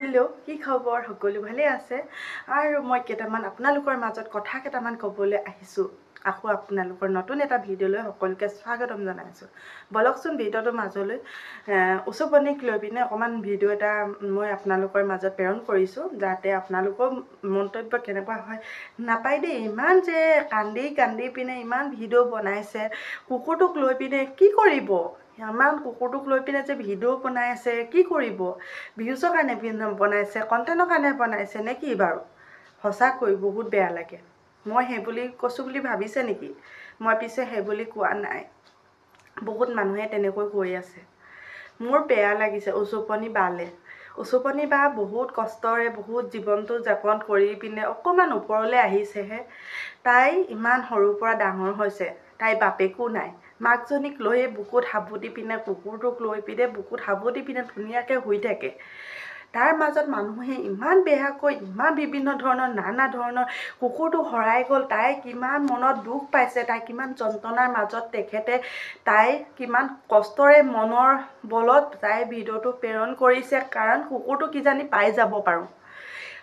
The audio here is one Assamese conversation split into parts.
হেল্ল' কি খবৰ সকলো ভালে আছে আৰু মই কেইটামান আপোনালোকৰ মাজত কথা কেইটামান ক'বলৈ আহিছোঁ আকৌ আপোনালোকৰ নতুন এটা ভিডিঅ'লৈ সকলোকে স্বাগতম জনাইছোঁ বলকচোন ভিডিঅ'টোৰ মাজলৈ উচপনিক লৈ পিনে অকণমান ভিডিঅ' এটা মই আপোনালোকৰ মাজত প্ৰেৰণ কৰিছোঁ যাতে আপোনালোকৰ মন্তব্য কেনেকুৱা হয় নাপায় দেই ইমান যে কান্দি পিনে ইমান ভিডিঅ' বনাইছে কুকুৰটোক লৈ পিনে কি কৰিব ইমান কুকুৰটোক লৈ পিনে যে ভিডিঅ' বনাই আছে কি কৰিব ভিউজৰ কাৰণে বনাইছে কণ্টেণ্টৰ কাৰণে বনাইছে নে কি বাৰু সঁচাকৈ বহুত বেয়া লাগে মই সেই বুলি কৈছোঁ বুলি ভাবিছে নেকি মই পিছে সেই বুলি কোৱা নাই বহুত মানুহে তেনেকৈ কৈ আছে মোৰ বেয়া লাগিছে উচুপনি বা বহুত কষ্টৰে বহুত জীৱনটো যাপন কৰি পিনে অকণমান ওপৰলৈ আহিছেহে তাই ইমান সৰুৰ পৰা ডাঙৰ হৈছে তাইৰ বাপেকো নাই মাকজনীক লৈয়ে বুকুত সাবুতি পিনে কুকুৰটোক লৈ পিনে বুকুত সাবুতি পিনে ধুনীয়াকৈ শুই থাকে তাৰ মাজত মানুহে ইমান বেয়াকৈ ইমান বিভিন্ন ধৰণৰ নানা ধৰণৰ কুকুৰটো হৰাই গ'ল তাই কিমান মনত দুখ পাইছে তাই কিমান যন্ত্ৰণাৰ মাজত তাই কিমান কষ্টৰে মনৰ বলত তাই ভিডিঅ'টো প্ৰেৰণ কৰিছে কাৰণ কুকুৰটো কিজানি পাই যাব পাৰোঁ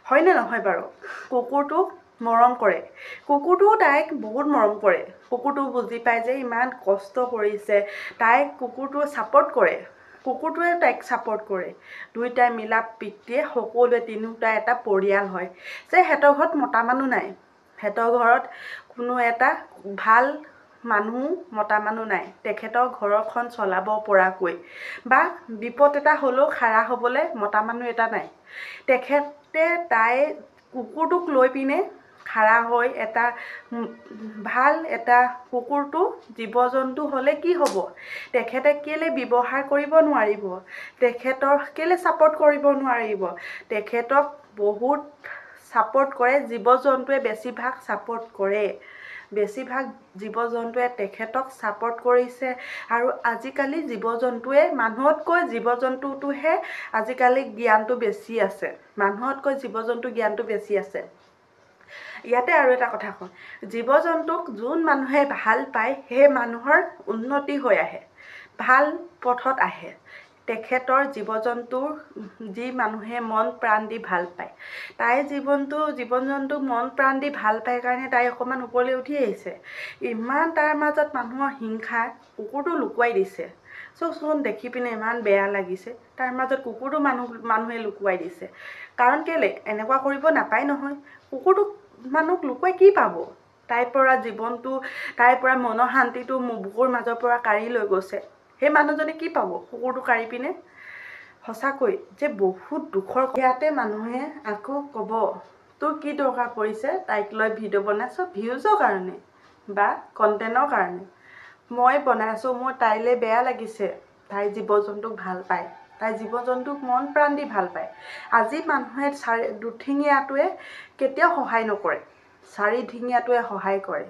হয়নে নহয় বাৰু কুকুৰটোক মৰম কৰে কুকুৰটোও তাইক বহুত মৰম কৰে কুকুৰটো বুজি পায় যে ইমান কষ্ট কৰিছে তাইক কুকুৰটোৱে ছাপৰ্ট কৰে কুকুৰটোৱে তাইক ছাপৰ্ট কৰে দুয়োটাই মিলা প্ৰীতিয়ে সকলোৱে তিনিওটা এটা পৰিয়াল হয় যে সিহঁতৰ ঘৰত মতা মানুহ নাই সিহঁতৰ ঘৰত কোনো এটা ভাল মানুহ মতা মানুহ নাই তেখেতৰ ঘৰখন চলাব পৰাকৈ বা বিপদ এটা হ'লেও খাৰা হ'বলৈ মতা মানুহ এটা নাই তেখেতে তাই কুকুৰটোক লৈ পিনে খাৰা হৈ এটা ভাল এটা কুকুৰটো জীৱ জন্তু হ'লে কি হ'ব তেখেতে কেলে ব্যৱহাৰ কৰিব নোৱাৰিব তেখেতৰ কেলে ছাপৰ্ট কৰিব নোৱাৰিব তেখেতক বহুত ছাপৰ্ট কৰে জীৱ জন্তুৱে বেছিভাগ ছাপৰ্ট কৰে বেছিভাগ জীৱ জন্তুৱে তেখেতক ছাপৰ্ট কৰিছে আৰু আজিকালি জীৱ জন্তুৱে মানুহতকৈ জীৱ জন্তুটোহে আজিকালি জ্ঞানটো বেছি আছে মানুহতকৈ জীৱ জন্তু জ্ঞানটো বেছি আছে ইয়াতে আৰু এটা কথা কওঁ জীৱ জন্তুক যোন মানুহে ভাল পায় সেই মানুহৰ উন্নতি হৈ আহে ভাল পথত আহে তেখেতৰ জীৱ জন্তুৰ যি মানুহে মন প্ৰাণ দি ভাল পায় তাই জীৱ জন্তুক মন প্ৰাণ দি ভাল পায় কাৰণে তাই অকণমান ওপৰলৈ উঠি আহিছে ইমান তাৰ মাজত মানুহৰ হিংসা কুকুৰটো লুকুৱাই দিছে চোন দেখি পিনে ইমান বেয়া লাগিছে তাৰ মাজত কুকুৰটো মানুহে লুকুৱাই দিছে কাৰণ কেলে এনেকুৱা কৰিব নাপায় নহয় কুকুৰটোক মানুহক লুকুৱাই কি পাব তাইৰ পৰা মনৰ শান্তিটো বুকুৰ মাজৰ পৰা কাঢ়ি লৈ গৈছে সেই মানুহজনে কি পাব কুকুৰটো কাঢ়ি পিনে সঁচাকৈ যে বহুত দুখৰ ইয়াতে মানুহে আকৌ ক'ব তোৰ কি দৰকাৰ পৰিছে তাইক লৈ ভিডিঅ' বনাইছ ভিউজৰ কাৰণে বা কণ্টেণ্টৰ কাৰণে মই বনাইছোঁ মোৰ তাইলৈ বেয়া লাগিছে তাই জীৱ জন্তুক ভাল পায় তাই জীৱ জন্তুক মন প্ৰাণ দি ভাল পায় আজি মানুহে দুঠিঙীয়াটোৱে কেতিয়াও সহায় নকৰে চাৰিঠিঙীয়াটোৱে সহায় কৰে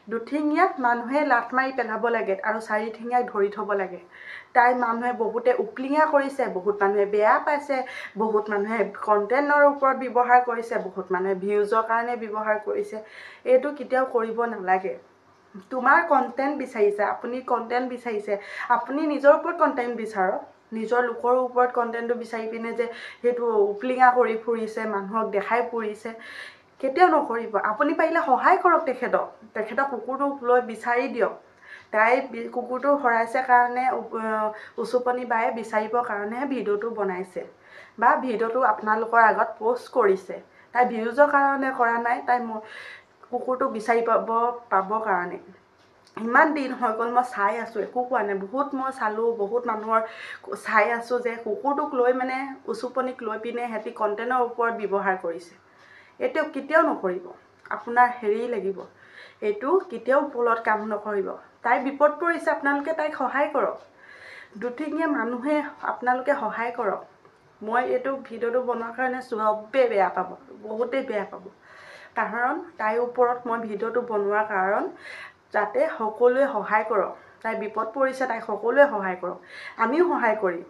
দুঠিঙীয়াক মানুহে লাত মাৰি পেলাব লাগে আৰু চাৰিঠিঙীয়াক ধৰি থ'ব লাগে তাই মানুহে বহুতে উপলিঙা কৰিছে বহুত মানুহে বেয়া পাইছে বহুত মানুহে কণ্টেণ্টৰ ওপৰত ব্যৱহাৰ কৰিছে বহুত মানুহে ভিউজৰ কাৰণে ব্যৱহাৰ কৰিছে এইটো কেতিয়াও কৰিব নালাগে তোমাৰ কণ্টেণ্ট বিচাৰিছে আপুনি নিজৰ ওপৰত কণ্টেণ্ট বিচাৰক নিজৰ লোকৰ ওপৰত কণ্টেণ্টটো বিচাৰি পিনে যে সেইটো উপলিঙা কৰি ফুৰিছে মানুহক দেখাই ফুৰিছে কেতিয়াও নকৰিব আপুনি পাৰিলে সহায় কৰক তেখেতক কুকুৰটোক লৈ বিচাৰি দিয়ক তাই কুকুৰটো হৰাইছে কাৰণে উচুপনি বায়ে বিচাৰিবৰ কাৰণেহে ভিডিঅ'টো বনাইছে বা ভিডিঅ'টো আপোনালোকৰ আগত প'ষ্ট কৰিছে তাই ভিউজৰ কাৰণে কৰা নাই তাই কুকুৰটো বিচাৰি পাবৰ কাৰণে ইমান দিন হৈ গ'ল মই চাই আছোঁ একো কোৱা নাই বহুত মই চালোঁ বহুত মানুহৰ চাই আছোঁ যে কুকুৰটোক লৈ মানে উচুপনিক লৈ পিনে সিহঁতি কণ্টেণ্টৰ ওপৰত ব্যৱহাৰ কৰিছে এইটো কেতিয়াও নকৰিব আপোনাৰ হেৰি লাগিব এইটো কেতিয়াও ভুলত কাম নকৰিব তাই বিপদ পৰিছে আপোনালোকে তাইক সহায় কৰক দুঠিঙীয়া মানুহে আপোনালোকে সহায় কৰক মই এইটো ভিডিঅ'টো বনোৱাৰ কাৰণে চবেই বেয়া পাব বহুতেই বেয়া পাব কাৰণ তাইৰ ওপৰত মই ভিডিঅ'টো বনোৱাৰ কাৰণ যাতে সকলোৱে সহায় কৰক তাই বিপদ পৰিছে তাইক সকলোৱে সহায় কৰক আমিও সহায় কৰিম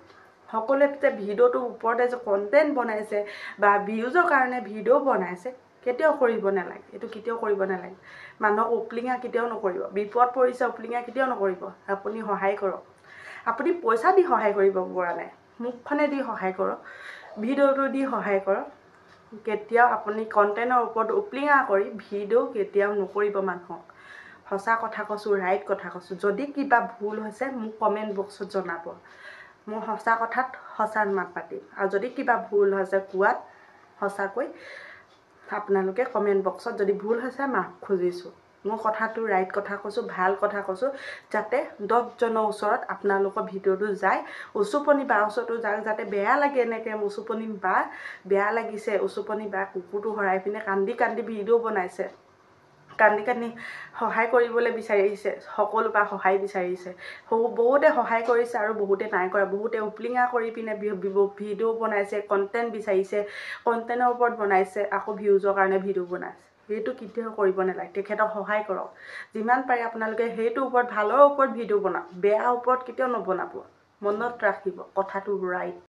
সকলোৱে যে ভিডিঅ'টোৰ ওপৰতে যে কণ্টেণ্ট বনাইছে বা ভিউজৰ কাৰণে ভিডিঅ' বনাইছে কেতিয়াও কৰিব নালাগে এইটো কেতিয়াও কৰিব নালাগে মানুহক উপলিঙা কেতিয়াও নকৰিব বিপদ পৰিছে উপলিঙা কেতিয়াও নকৰিব আপুনি সহায় কৰক আপুনি পইচা দি সহায় কৰিব পৰা নাই মুখখনে দি সহায় কৰক ভিডিঅ'টো দি সহায় কৰক। কেতিয়াও আপুনি কণ্টেণ্টৰ ওপৰত উপলিঙা কৰি ভিডিঅ' কেতিয়াও নকৰিব মানুহক। সঁচা কথা কৈছোঁ, ৰাইট কথা কৈছোঁ। যদি কিবা ভুল হৈছে মোক কমেণ্ট বক্সত জনাব। মই সঁচা কথাত সঁচা মাত পাতিম। আৰু যদি কিবা ভুল হৈছে কোৱাত সঁচাকৈ আপোনালোকে কমেণ্ট বক্সত যদি ভুল হৈছে মাফ খুজিছোঁ। মই কথাটো ৰাইট কথা কৈছোঁ, ভাল কথা কৈছোঁ, যাতে 10জনৰ ওচৰত আপোনালোকৰ ভিডিঅ'টো যায়। উচুপনি বা ওচৰতো যাক যাতে বেয়া লাগে, এনেকৈ উচুপনি বা বেয়া লাগিছে, উচুপনি বা কুকুৰটো হৰাই পিনে কান্দি কান্দি ভিডিঅ' বনাইছে, কান্দি কান্দি সহায় কৰিবলৈ বিচাৰিছে, সকলো পৰা সহায় বিচাৰিছে। বহুতে সহায় কৰিছে আৰু বহুতে নাই কৰা। বহুতে উপলিঙা কৰি পিনে ভিডিঅ' বনাইছে, কণ্টেণ্ট বিচাৰিছে, কণ্টেণ্টৰ ওপৰত বনাইছে, আকৌ ভিউজৰ কাৰণে ভিডিঅ' বনাইছে। সেইটো কেতিয়াও কৰিব নালাগে। তেখেতক সহায় কৰক। যিমান পাৰে আপোনালোকে সেইটোৰ ওপৰত, ভালৰ ওপৰত ভিডিঅ' বনাওক, বেয়াৰ ওপৰত কেতিয়াও নবনাব। মনত ৰাখিব কথাটো ৰাইট।